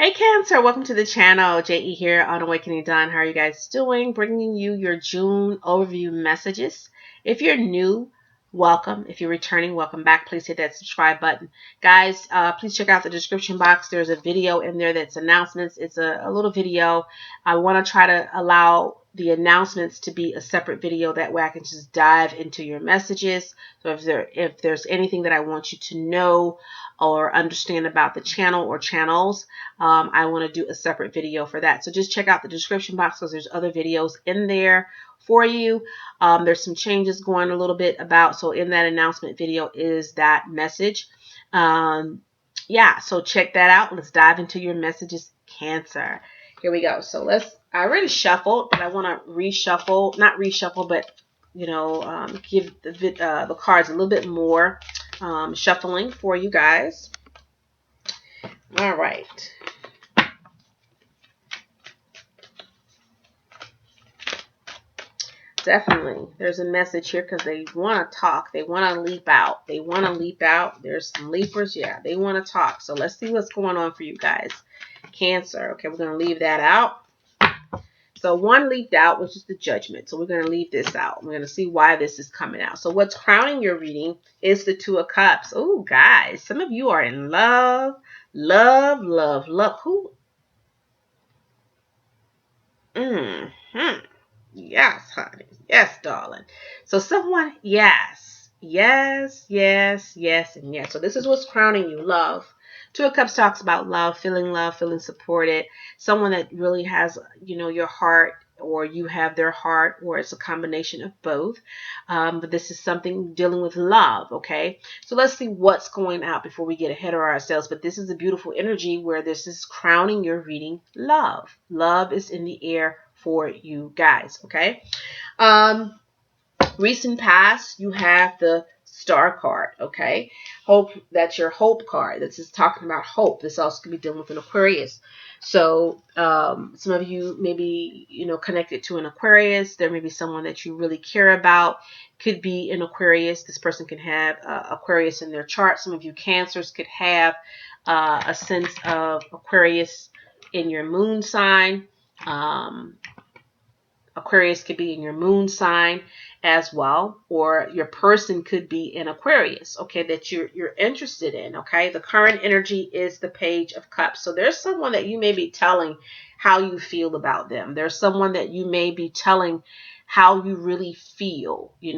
Hey Cancer, welcome to the channel. JE here on Awakening Dawn. How are you guys doing? Bringing you your June overview messages. If you're new, welcome. If you're returning, welcome back. Please hit that subscribe button. Guys, please check out the description box. There's a video in there that's announcements. It's a little video. I want to try to allow the announcements to be a separate video. That way I can just dive into your messages. So if there's anything that I want you to know or understand about the channel or channels, I want to do a separate video for that. So just check out the description box because there's other videos in there for you. There's some changes going a little bit about. So in that announcement video is that message. Yeah, so check that out. Let's dive into your messages, Cancer. Here we go. So I already shuffled, but I want to reshuffle, not reshuffle, but give the cards a little bit more shuffling for you guys. All right. Definitely. There's a message here because they want to talk. They want to leap out. They want to leap out. There's some leapers. Yeah, they want to talk. So let's see what's going on for you guys. Cancer. Okay, we're going to leave that out. So one leaped out, which is the Judgment. So we're going to leave this out. We're going to see why this is coming out. So what's crowning your reading is the Two of Cups. Oh, guys, some of you are in love. Love, love, love. Who? Yes, honey. Yes, darling. So someone, yes, yes, yes, yes, and yes. So this is what's crowning you, love. Two of Cups talks about love, feeling supported. Someone that really has, your heart, or you have their heart, or it's a combination of both. But this is something dealing with love, okay? So let's see what's going out before we get ahead of ourselves. But this is a beautiful energy where this is crowning your reading, love. Love is in the air for you guys, okay? Recent past, you have the Star card, okay? Hope, that's your hope card. This is talking about hope. This also could be dealing with an Aquarius. So some of you may be, connected to an Aquarius. There may be someone that you really care about. Could be an Aquarius. This person can have Aquarius in their chart. Some of you Cancers could have a sense of Aquarius in your moon sign. Aquarius could be in your moon sign as well, or your person could be in Aquarius, okay, that you're interested in, okay? The current energy is the Page of Cups. So there's someone that you may be telling how you feel about them. There's someone that you may be telling how you really feel, you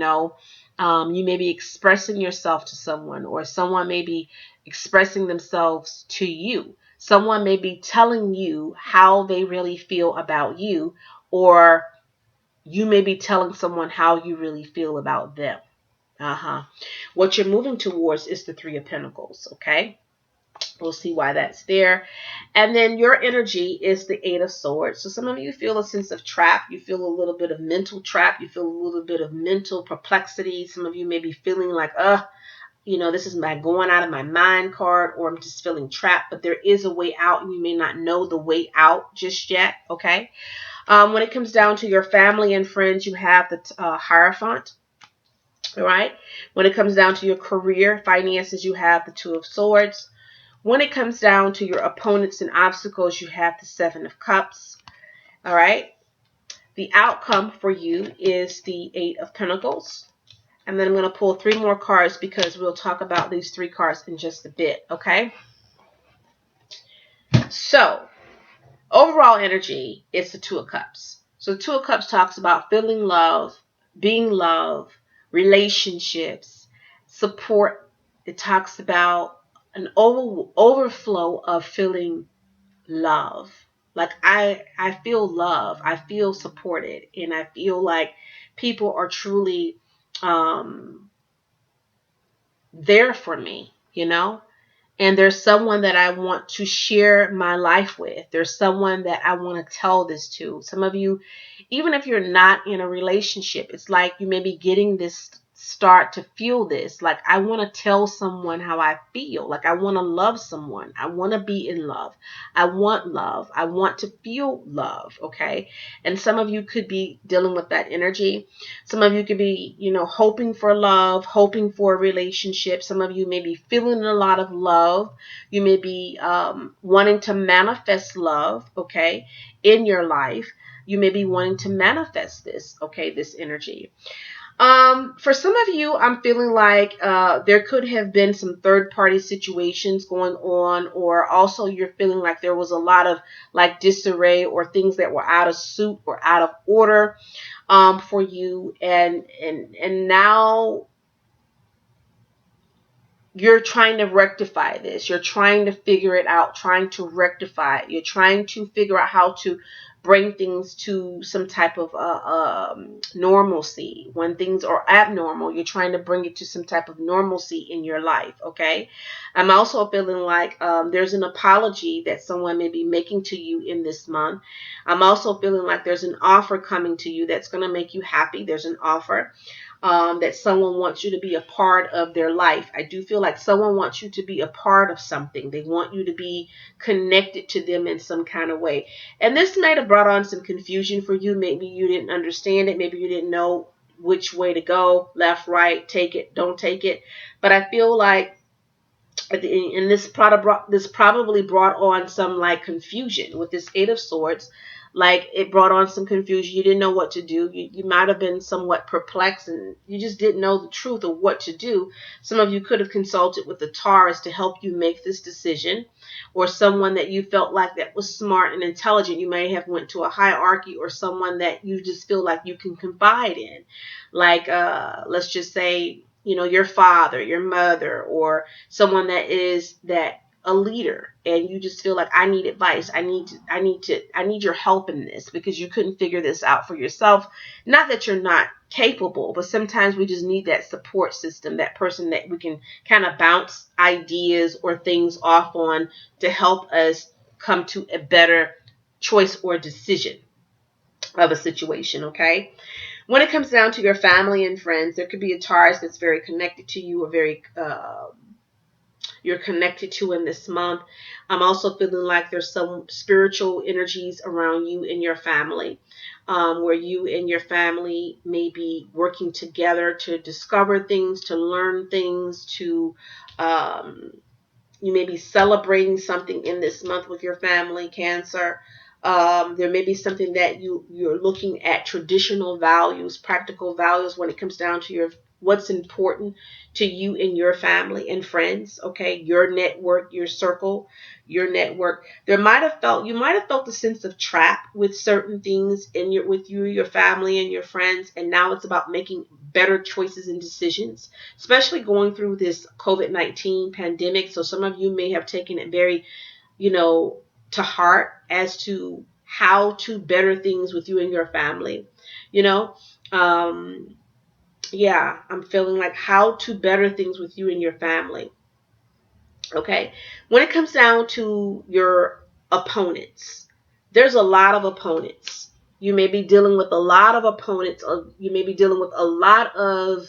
may be expressing yourself to someone, or someone may be expressing themselves to you. Someone may be telling you how they really feel about you, or you may be telling someone how you really feel about them. What you're moving towards is the Three of Pentacles, okay? We'll see why that's there. And then your energy is the Eight of Swords. So some of you feel a sense of trap. You feel a little bit of mental trap. You feel a little bit of mental perplexity. Some of you may be feeling like, this is my going out of my mind card, or I'm just feeling trapped. But there is a way out, and you may not know the way out just yet, okay? When it comes down to your family and friends, you have the Hierophant. All right. When it comes down to your career, finances, you have the Two of Swords. When it comes down to your opponents and obstacles, you have the Seven of Cups. All right. The outcome for you is the Eight of Pentacles. And then I'm going to pull 3 more cards because we'll talk about these 3 cards in just a bit. Okay. So overall energy is the Two of Cups. So the Two of Cups talks about feeling love, being love, relationships, support. It talks about an overflow of feeling love. Like I feel love. I feel supported. And I feel like people are truly there for me, And there's someone that I want to share my life with. There's someone that I want to tell this to. Some of you, even if you're not in a relationship, it's like you may be getting this start to feel this. Like, I want to tell someone how I feel. Like, I want to love someone. I want to be in love. I want love. I want to feel love. Okay. And some of you could be dealing with that energy. Some of you could be, hoping for love, hoping for a relationship. Some of you may be feeling a lot of love. You may be wanting to manifest love, okay, in your life. You may be wanting to manifest this, okay, this energy. For some of you, I'm feeling like there could have been some third party situations going on, or also you're feeling like there was a lot of like disarray or things that were out of suit or out of order for you, and now you're trying to rectify this. You're trying to figure it out, trying to rectify it. You're trying to figure out how to bring things to some type of normalcy. When things are abnormal, you're trying to bring it to some type of normalcy in your life, okay? I'm also feeling like there's an apology that someone may be making to you in this month. I'm also feeling like there's an offer coming to you that's going to make you happy. There's an offer that someone wants you to be a part of their life. I do feel like someone wants you to be a part of something. They want you to be connected to them in some kind of way. And this might have brought on some confusion for you. Maybe you didn't understand it. Maybe you didn't know which way to go, left, right, take it, don't take it. But I feel like and this probably brought on some like confusion with this Eight of Swords. Like, it brought on some confusion. You didn't know what to do. You might have been somewhat perplexed, and you just didn't know the truth of what to do. Some of you could have consulted with the Taurus to help you make this decision, or someone that you felt like that was smart and intelligent. You may have went to a hierarchy, or someone that you just feel like you can confide in. Like, let's just say, your father, your mother, or someone that is a leader, and you just feel like, I need advice. I need your help in this, because you couldn't figure this out for yourself. Not that you're not capable, but sometimes we just need that support system, that person that we can kind of bounce ideas or things off on to help us come to a better choice or decision of a situation, okay? When it comes down to your family and friends, there could be a Taurus that's very connected to you, or very you're connected to in this month. I'm also feeling like there's some spiritual energies around you and your family, where you and your family may be working together to discover things, to learn things, to you may be celebrating something in this month with your family, Cancer. There may be something that you're looking at, traditional values, practical values, when it comes down to what's important to you and your family and friends. Okay, your network, your circle, your network. You might have felt a sense of trap with certain things with you, your family, and your friends, and now it's about making better choices and decisions, especially going through this COVID-19 pandemic. So some of you may have taken it very, to heart as to how to better things with you and your family. You know, yeah, I'm feeling like how to better things with you and your family. Okay. When it comes down to your opponents, there's a lot of opponents. You may be dealing with a lot of opponents, or you may be dealing with a lot of,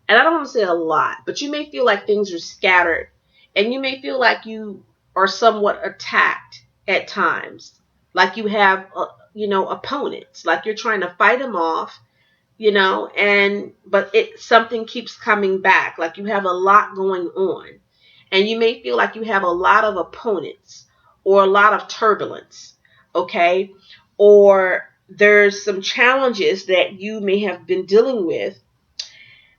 and I don't want to say a lot, but you may feel like things are scattered, and you may feel like you are somewhat attacked at times. Like you have, opponents, like you're trying to fight them off, but something keeps coming back. Like you have a lot going on, and you may feel like you have a lot of opponents or a lot of turbulence, okay? Or there's some challenges that you may have been dealing with,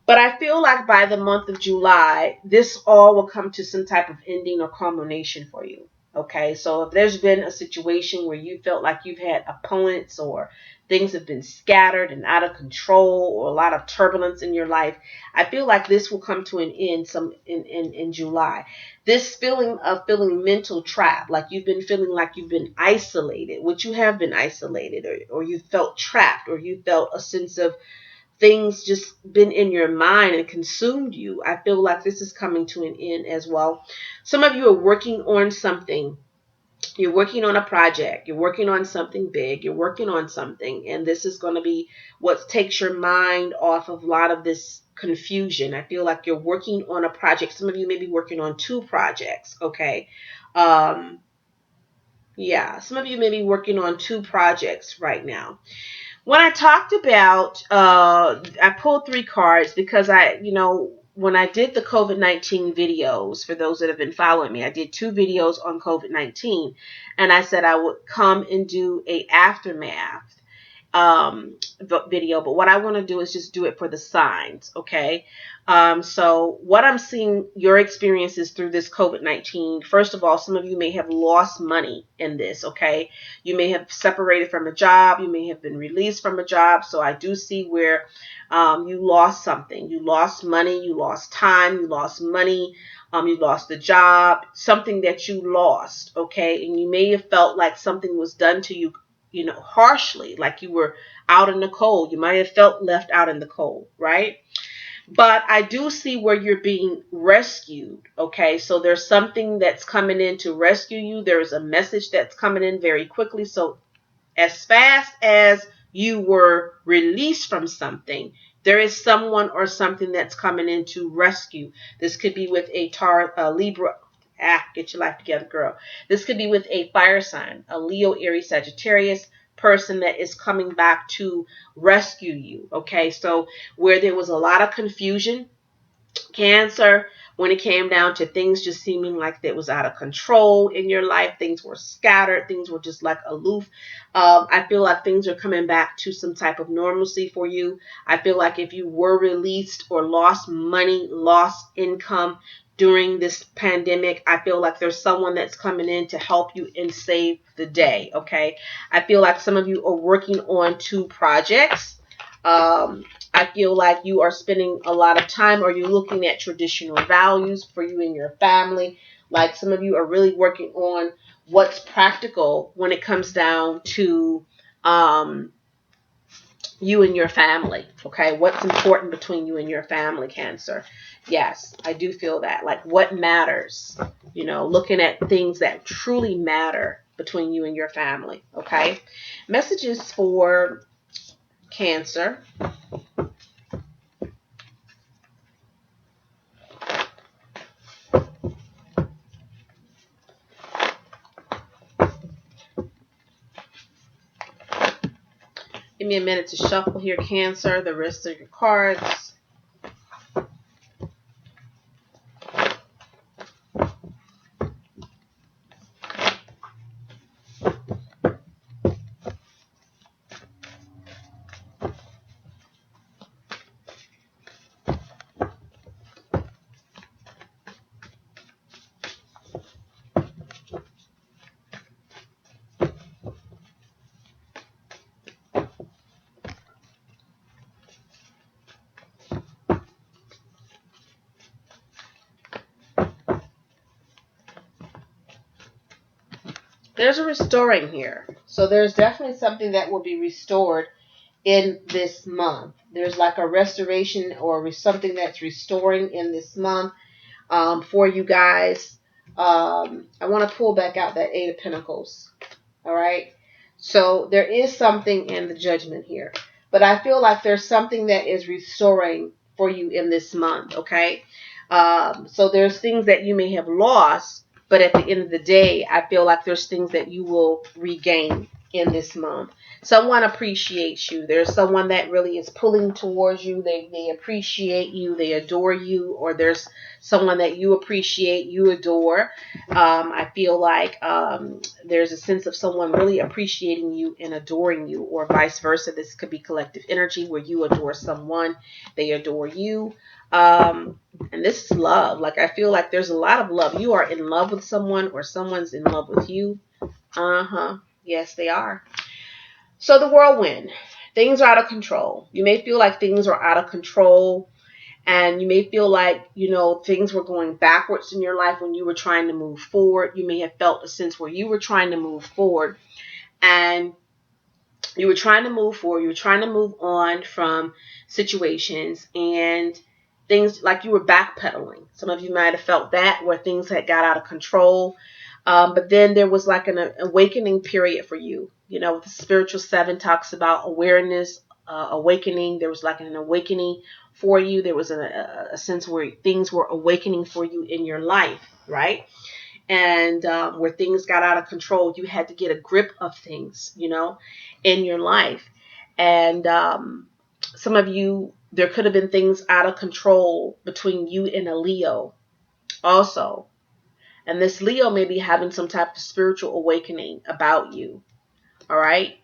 but I feel like by the month of July, this all will come to some type of ending or culmination for you. Okay, so if there's been a situation where you felt like you've had opponents, or things have been scattered and out of control, or a lot of turbulence in your life, I feel like this will come to an end in July. This feeling of feeling mental trapped, like you've been feeling like you've been isolated, which you have been isolated, or you felt trapped, or you felt a sense of things just been in your mind and consumed you. I feel like this is coming to an end as well. Some of you are working on something. You're working on a project, you're working on something big, you're working on something, and this is going to be what takes your mind off of a lot of this confusion. I feel like you're working on a project. Some of you may be working on two projects, okay? Um, yeah, some of you may be working on two projects right now. When I talked about, I pulled three cards because when I did the COVID-19 videos, for those that have been following me, I did two videos on COVID-19, and I said I would come and do a aftermath video, but what I want to do is just do it for the signs, okay? So what I'm seeing your experiences through this COVID-19, first of all, some of you may have lost money in this, okay? You may have separated from a job, you may have been released from a job, so I do see where you lost something. You lost money, you lost time, you lost money, you lost the job, something that you lost, okay? And you may have felt like something was done to you, harshly, like you were out in the cold. You might have felt left out in the cold, right? But I do see where you're being rescued, okay? So there's something that's coming in to rescue you. There's a message that's coming in very quickly. So as fast as you were released from something, there is someone or something that's coming in to rescue. This could be with a Libra. Get your life together, girl. This could be with a fire sign, a Leo, Aries, Sagittarius person that is coming back to rescue you. Okay, so where there was a lot of confusion, Cancer, when it came down to things just seeming like it was out of control in your life, things were scattered, things were just like aloof. I feel like things are coming back to some type of normalcy for you. I feel like if you were released or lost money, lost income during this pandemic, I feel like there's someone that's coming in to help you and save the day, okay? I feel like some of you are working on two projects. I feel like you are spending a lot of time, or you're looking at traditional values for you and your family. Like some of you are really working on what's practical when it comes down to you and your family. Okay, what's important between you and your family, Cancer. Yes, I do feel that. Like what matters, looking at things that truly matter between you and your family. Okay, messages for Cancer. Give me a minute to shuffle here, Cancer, the rest of your cards. There's a restoring here. So there's definitely something that will be restored in this month. There's like a restoration or something that's restoring in this month for you guys. I want to pull back out that Eight of Pentacles. All right. So there is something in the Judgment here. But I feel like there's something that is restoring for you in this month. Okay. So there's things that you may have lost, but at the end of the day, I feel like there's things that you will regain in this month. Someone appreciates you. There's someone that really is pulling towards you. They appreciate you. They adore you. Or there's someone that you appreciate, you adore. I feel like there's a sense of someone really appreciating you and adoring you, or vice versa. This could be collective energy where you adore someone, they adore you. And this is love. Like I feel like there's a lot of love. You are in love with someone, or someone's in love with you. Yes, they are. So the whirlwind. Things are out of control. You may feel like things are out of control, and you may feel like, things were going backwards in your life when you were trying to move forward. You may have felt a sense where you were trying to move forward, and you were trying to move forward. You were trying to move on from situations, and things like you were backpedaling. Some of you might have felt that, where things had got out of control. But then there was like an awakening period for you. You know, the spiritual 7 talks about awareness, awakening. There was like an awakening for you. There was a sense where things were awakening for you in your life, right? And where things got out of control, you had to get a grip of things, you know, in your life. And some of you, there could have been things out of control between you and a Leo also. And this Leo may be having some type of spiritual awakening about you. All right.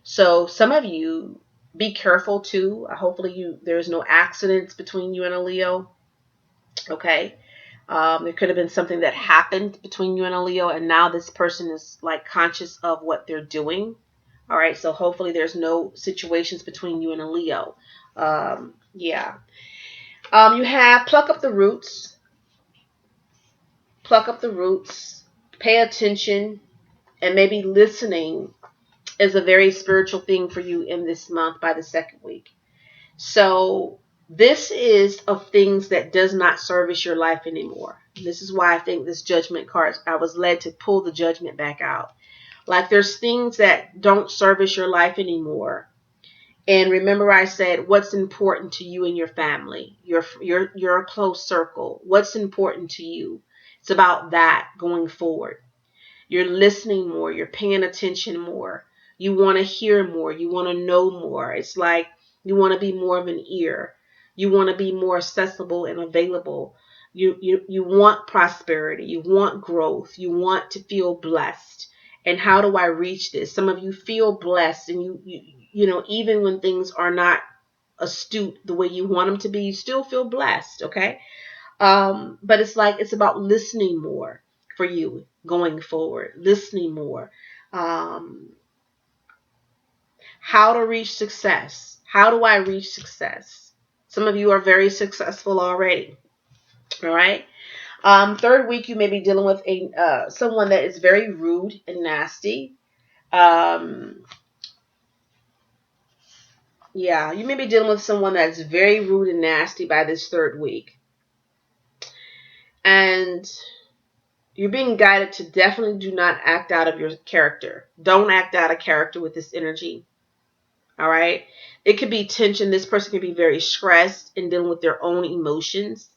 So some of you, be careful too. Hopefully there's no accidents between you and a Leo. Okay. There could have been something that happened between you and a Leo, and now this person is like conscious of what they're doing. All right. So hopefully there's no situations between you and a Leo. Yeah. You have pluck up the roots. Pluck up the roots. Pay attention, and maybe listening is a very spiritual thing for you in this month by the second week. So this is of things that does not service your life anymore. This is why I think this judgment card, I was led to pull the judgment back out. Like there's things that don't service your life anymore. And remember I said what's important to you and your family, your close circle. What's important to you? It's about that going forward. You're listening more. You're paying attention more. You want to hear more. You want to know more. It's like you want to be more of an ear. You want to be more accessible and available. You want prosperity. You want growth. You want to feel blessed. And how do I reach this? Some of you feel blessed, and you know, even when things are not astute the way you want them to be, you still feel blessed. Okay. But it's like it's about listening more for you going forward, listening more. Um, how to reach success. How do I reach success? Some of you are very successful already. All right. Third week, you may be dealing with a someone that is very rude and nasty. Um, yeah, you may be dealing with someone that's very rude and nasty by this third week. And you're being guided to definitely do not act out of your character. Don't act out of character with this energy. All right. It could be tension. This person can be very stressed and dealing with their own emotions.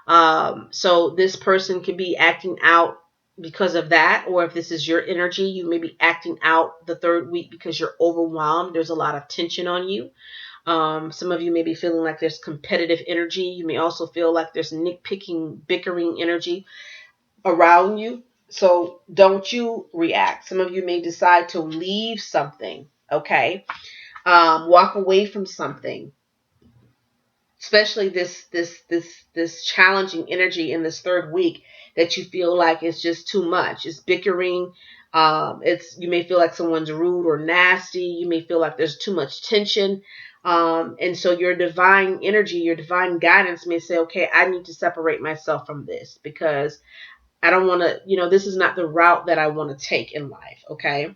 So this person could be acting out because of that. Or if this is your energy, you may be acting out the third week because you're overwhelmed. There's a lot of tension on you. Some of you may be feeling like there's competitive energy. You may also feel like there's nitpicking, bickering energy around you. So don't you react. Some of you may decide to leave something. Okay. Walk away from something, especially this challenging energy in this third week that you feel like it's just too much. It's bickering. You may feel like someone's rude or nasty. You may feel like there's too much tension. And so your divine energy, your divine guidance may say, okay, I need to separate myself from this because I don't want to, this is not the route that I want to take in life. Okay.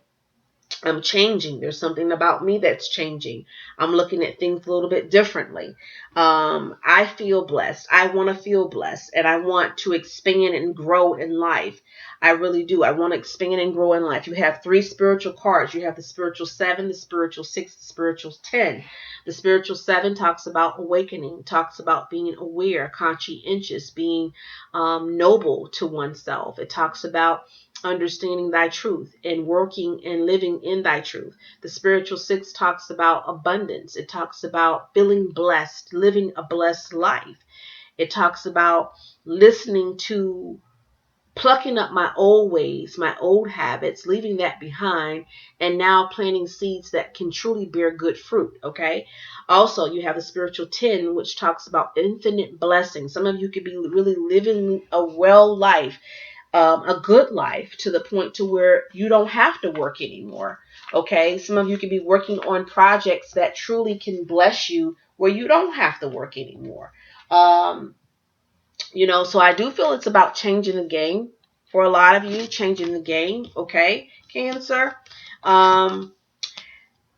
I'm changing. There's something about me that's changing. I'm looking at things a little bit differently. I feel blessed. I want to feel blessed, and I want to expand and grow in life. I really do. I want to expand and grow in life. You have 3 spiritual cards. You have the spiritual 7, the spiritual 6, the spiritual 10. The spiritual 7 talks about awakening, talks about being aware, conscientious, being noble to oneself. It talks about understanding thy truth and working and living in thy truth. The spiritual 6 talks about abundance. It talks about feeling blessed, living a blessed life. It talks about listening to plucking up my old ways, my old habits, leaving that behind, and now planting seeds that can truly bear good fruit. Okay. Also, you have the spiritual 10, which talks about infinite blessings. Some of you could be really living a well life, a good life to the point to where you don't have to work anymore. Okay. Some of you could be working on projects that truly can bless you where you don't have to work anymore. So I do feel it's about changing the game for a lot of you, changing the game. Okay. Cancer. Um,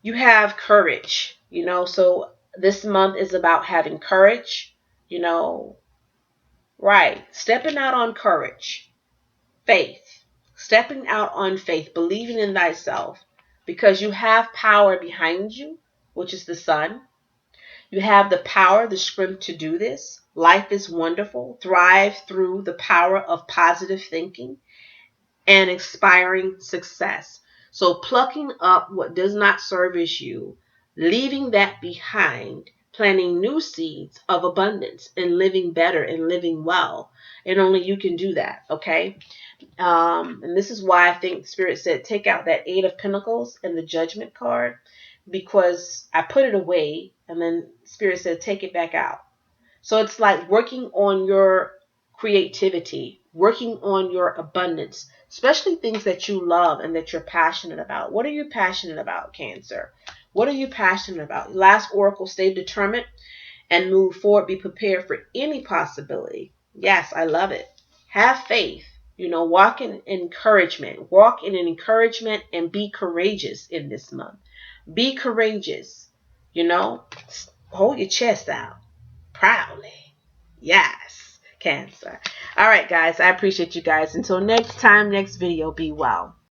you have courage, so this month is about having courage, you know, right. Stepping out on courage, faith. Stepping out on faith, believing in thyself, because you have power behind you, which is the sun. You have the power, the strength to do this. Life is wonderful. Thrive through the power of positive thinking and inspiring success. So plucking up what does not service you, leaving that behind, planting new seeds of abundance and living better and living well. And only you can do that, okay? And this is why I think Spirit said take out that Eight of Pentacles and the Judgment card, because I put it away and then Spirit said take it back out. So it's like working on your creativity, working on your abundance, especially things that you love and that you're passionate about. What are you passionate about, Cancer? What are you passionate about? Last oracle, stay determined and move forward. Be prepared for any possibility. Yes, I love it. Have faith. Walk in encouragement. Walk in an encouragement and be courageous in this month. Be courageous. Hold your chest out proudly. Yes, Cancer. All right, guys. I appreciate you guys. Until next time, next video, be well.